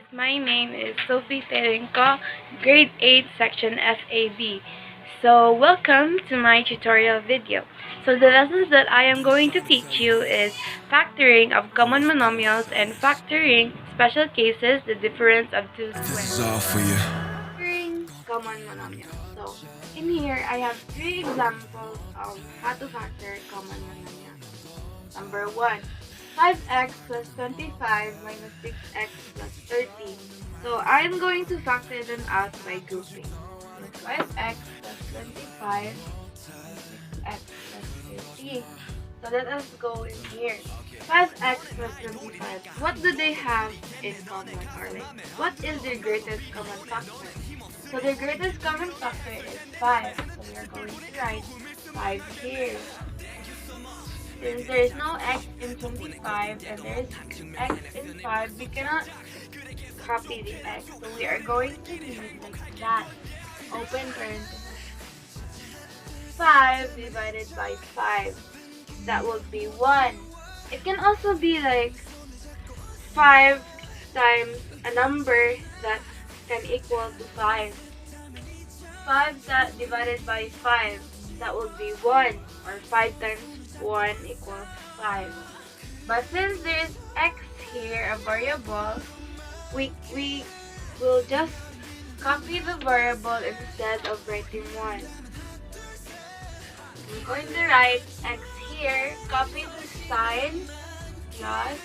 guys, my name is Sophie Terenko, grade 8 section FAB. So welcome to my tutorial video. So the lessons that I am going to teach you is factoring of common monomials and factoring special cases, the difference of two squares. This is all for you. Factoring common monomials. So in here I have 3 examples of how to factor common monomials. Number 1. 5x plus 25 minus 6x plus 30. So I'm going to factor them out by grouping. So 5x plus 25 minus 6x plus 30. So let us go in here. 5x plus 25. What do they have in common? Or like, what is their greatest common factor? So their greatest common factor is 5. So we are going to write 5 here. Since there is no x in 25 and there is x in 5, we cannot copy the x. So we are going to leave like that. Open parenthesis. 5 divided by 5. That would be 1. It can also be like 5 times a number that can equal to 5. 5 that divided by 5. That would be 1. Or 5 times 1 equals 5. But since there is x here, a variable, we will just copy the variable instead of writing 1. I'm going to write x here, copy the sign, plus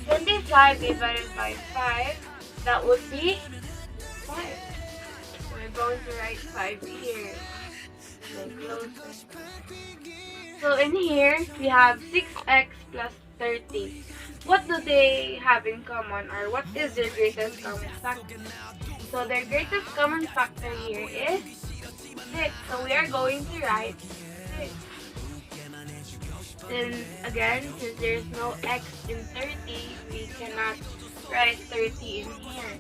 25 divided by 5, that would be 5. So we're going to write 5 here. Then close it. So in here, we have 6x plus 30. What do they have in common, or what is their greatest common factor? So their greatest common factor here is 6. So we are going to write 6. Then again, since there is no x in 30, we cannot write 30 in here.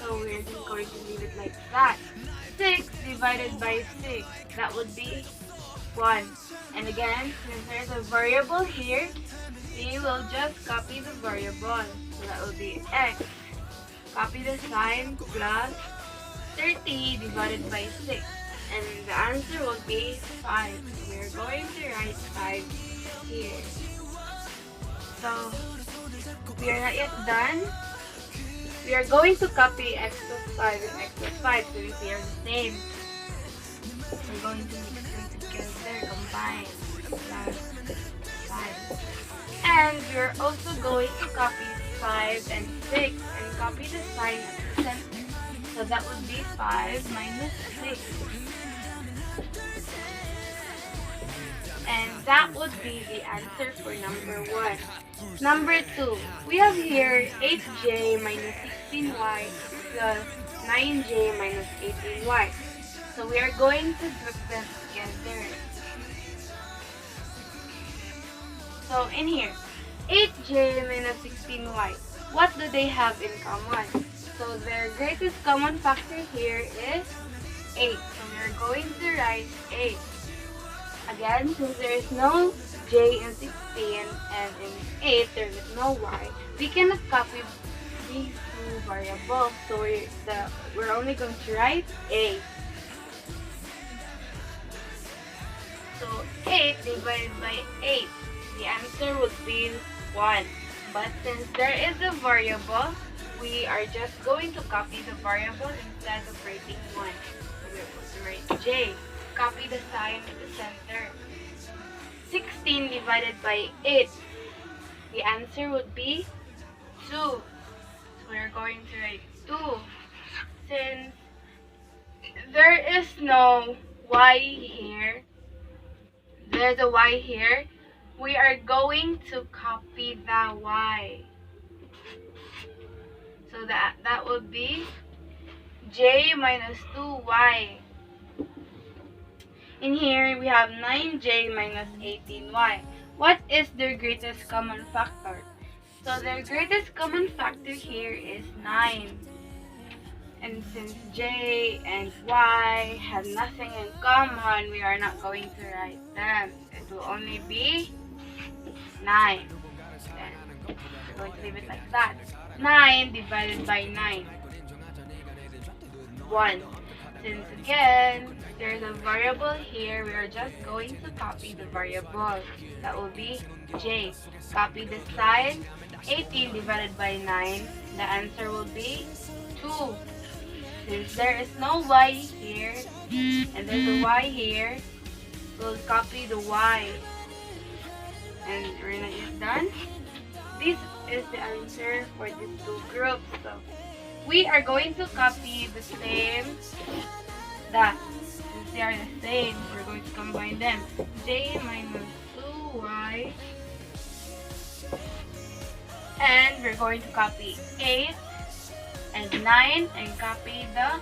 So we're just going to leave it like that. 6 divided by 6, that would be 1. And again, since there's a variable here, we will just copy the variable. So that will be x. Copy the sign plus 30 divided by 6. And the answer will be 5. So we're going to write 5 here. So we are not yet done. We are going to copy x plus 5 and x plus 5 since they are the same. We're going to mix them together, combine, plus 5. And we're also going to copy 5 and 6 and copy the sign at the center. So that would be 5 minus 6. And that would be the answer for number 1. Number 2, we have here 8j minus 16y plus 9j minus 18y. So we are going to group them together. So in here, 8j minus 16y, what do they have in common? So their greatest common factor here is 8. So we are going to write 8. Again, since there is no j in 16 and in 8 there is no y, we cannot copy these two variables. So we're only going to write 8. So 8 divided by 8, the answer would be 1. But since there is a variable, we are just going to copy the variable instead of writing 1. So we're going to write j. Copy the sign to the center. 16 divided by 8, the answer would be 2. So we're going to write 2. Since there is no y here, there's a y here, we are going to copy the y. So that would be j minus 2y. In here, we have 9j minus 18y. What is their greatest common factor? So their greatest common factor here is 9. And since j and y have nothing in common, we are not going to write them. It will only be 9. Then We're going to leave it like that. 9 divided by 9. 1. Since again, there's a variable here, we are just going to copy the variable. That will be j. Copy the sign. 18 divided by 9. The answer will be 2. Since there is no y here, and there's a y here, we'll copy the y. And when it is done, this is the answer for these two groups. So we are going to copy the same that. Since they are the same, we're going to combine them. J minus 2y. And we're going to copy 8 and 9 and copy the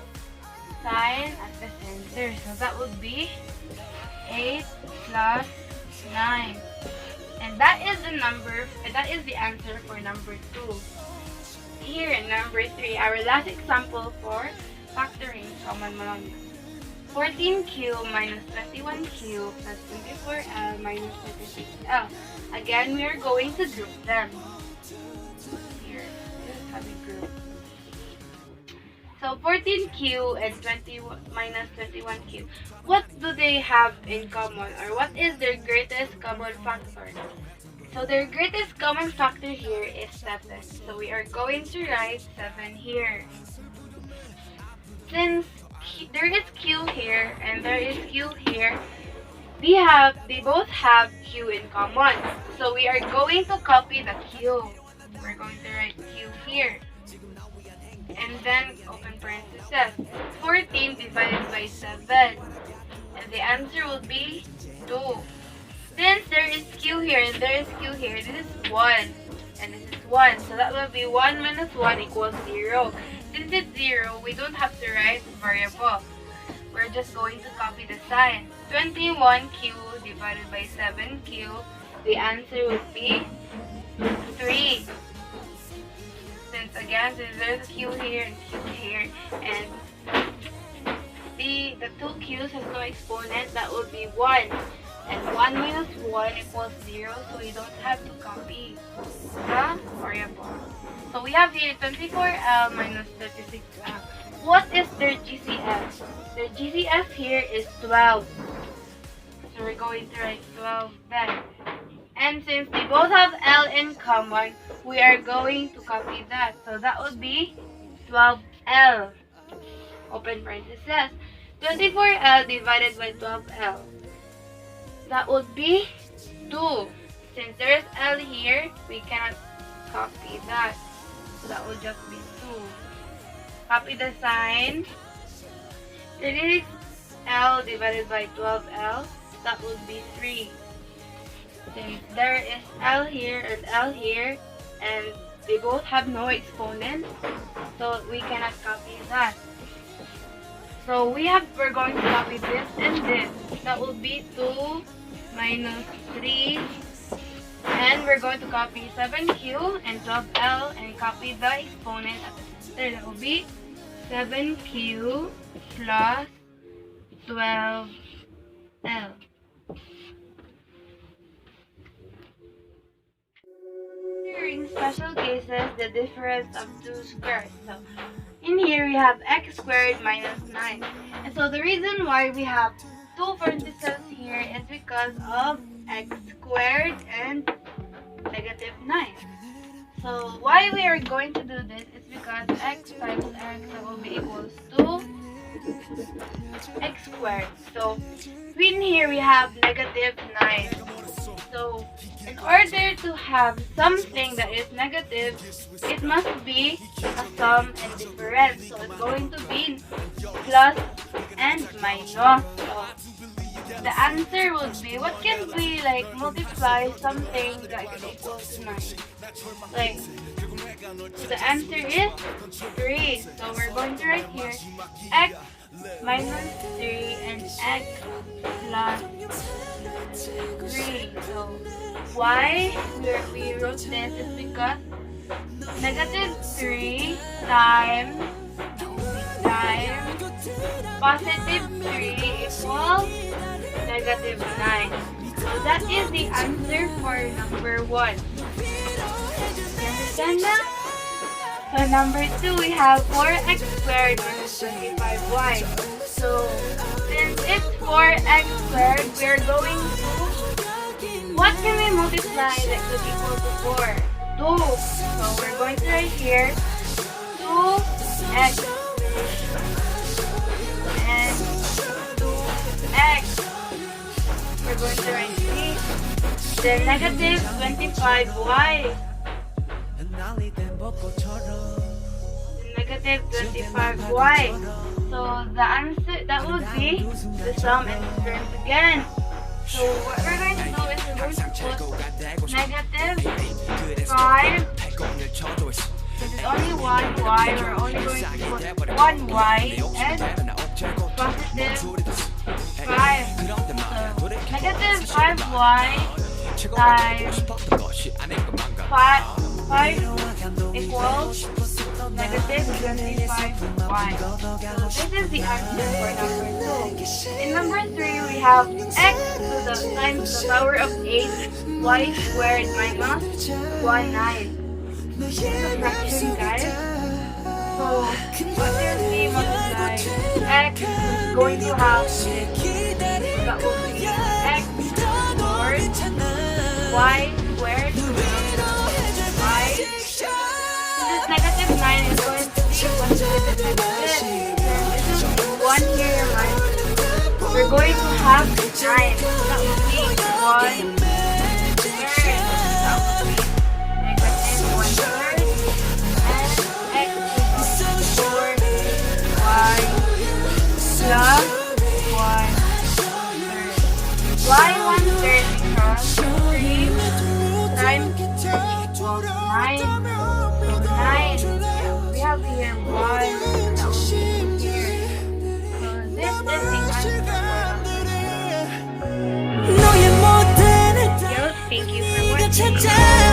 sign at the center. So that would be 8 plus 9. And that is the answer for number 2. Here in number 3, our last example for factoring common monomial. 14q minus 21q plus 24l minus 36l. Again, we are going to group them. Here, this is how we group. So 14q and 21 minus 21q. What do they have in common, or what is their greatest common factor? So their greatest common factor here is 7. So we are going to write 7 here. Since there is q here and there is q here, they both have q in common. So we are going to copy the q. We're going to write q here. And then open parentheses. 14 divided by 7. And the answer will be 2. Since there is q here and there is q here, this is 1 and this is 1. So that will be 1 minus 1 equals 0. Since it's 0, we don't have to write variable. We're just going to copy the sign. 21q divided by 7q, the answer would be 3. Since there's a q here and q here, and the two q's has no exponent, that would be 1. And 1 minus 1 equals 0, so we don't have to copy the variable. So we have here 24l minus 36l. What is their GCF? Their GCF here is 12. So we're going to write 12 then. And since they both have L in common, we are going to copy that. So that would be 12L. Open parentheses. 24L divided by 12L. That would be 2. Since there is L here, we cannot copy that. So that will just be 2. Copy the sign. 36L divided by 12L. That would be 3. Since there is L here and L here, and they both have no exponent, so we cannot copy that. So we're going to copy this and this. That will be 2 minus 3. And we're going to copy 7q and 12l and copy the exponent at the center. That will be 7q plus 12l. In special cases, the difference of two squares. So in here we have x squared minus 9. And so the reason why we have two parentheses here is because of x squared and negative 9. So why we are going to do this is because x times x will be equals to x squared. So in here we have negative 9. So in order to have something that is negative, it must be a sum and difference. So it's going to be plus and minus. So the answer would be, what can we multiply something that is equal to 9? The answer is 3. So we're going to write here x minus 3 and x plus 3. So why we wrote this is because negative 3 times positive 3 equals negative 9. So that is the answer for number 1. You understand now? So number 2, we have 4x squared minus 25y. So since it's 4x squared, we're going to, what can we multiply that could equal to 4? 2. So we're going to write here 2x and 2x. We're going to write 3. Then negative 25y. Negative 25y. So the answer, that would be the sum and difference again. So what we're going to do is we're going to put negative 5. This is only 1y. We're only going to put 1y and positive 5. So negative 5y times 5 equals negative 25y. So this is the answer for number 2. In number 3, we have x to the times the power of 8 y squared minus 19. This is a fraction, guys. So what will be multiplied? X is going to have this. That will be x squared y squared y. This negative 9 is going to be 1 to the negative. This is 1 here, right? We're going to have 9. That will be 1 third. That will be negative 1 third. And x is 4 y plus 1 third. Y 1 third because 3 times 3 equals 9. We have here 1 that will be here. So this is the answer for number 3. Thank you for watching.